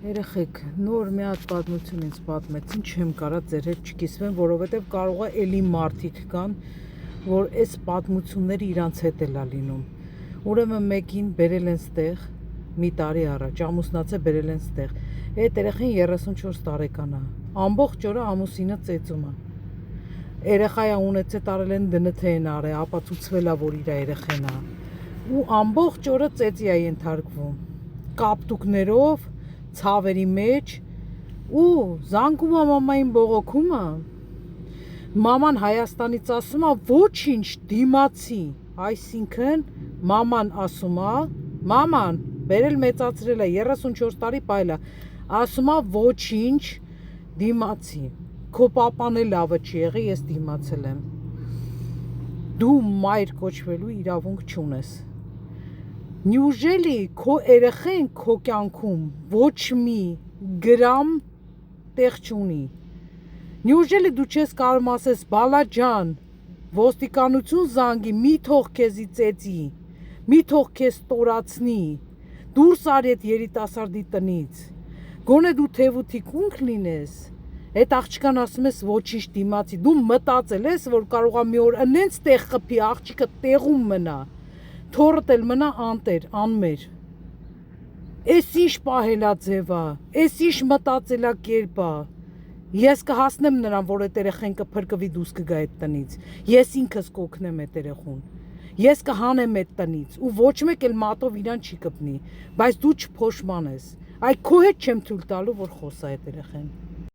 Երեխեք, նոր մի հատ պատմություն ինձ պատմեցին, չեմ կարա ձեր հետ չկիսվեմ, որովհետև կարող է էլի մարդիկ կան, որ այս պատմությունները իրանց հետ էլա լինում։ Ուրեմն մեկին բերել են ստեղ, մի տարի առաջ, ամուսնացե բերել են ստեղ։ Այդ երեխան 34 տարեկան է, ամբողջ օրը ամուսինը ծեծում է։ Երեխայա ունեցե տարել են դնթե են արել, ապացուցվել է, որ իր երեխան է։ Ու ամբողջ օրը ծեծի է ենթարկվում, կապտուկներով, ցավերի մեջ ու զանգում է մամային բողոքում է։ Մաման Հայաստանից ասում է ոչինչ դիմացի, այսինքն մաման ասում է, մաման բերել մեծացրել է 34 տարի պայլ է, ասում է ոչինչ դիմացի, քո պապան էլ լավը չի եղի, ես դիմացել եմ։ Դու մայր կոչվելու իրավունք չունես։ Նյուժելի քո երեխեն քո կյանքում ոչ մի գրամ տեղ չունի։ Նյուժելի դու չես կարող ասես բալաջան, ոստիկանություն զանգի, մի թող քեզի ծեծի, մի թող քեզ ստորացնի, դուրս արի այդ երիտասարդի տնից։ Գոնե դու թևութիկունք լինես, այդ աղջկան ասում ես ոչինչ դիմացի, դու մտածել ես, որ կարող է մի օր ընենց տեղ խփի, աղջիկը տեղում մնա, թորդ էլ մնա անտեր, անմեր։ Էս ինչ պահելաձև է, էս ինչ մտածելակերպ է։ Ես կհասնեմ նրան, որ այդ երեխան կփրկվի դուրս կգա այդ տնից։ Ես ինքս կօգնեմ այդ երեխուն։ Ես կհանեմ այդ տնից ու ոչ մեկ էլ մատով իրան չի կպնի, բայց դու չփոշմանես։ Այ քո հետ չեմ թույլ տալու, որ խոսա այդ երեխան։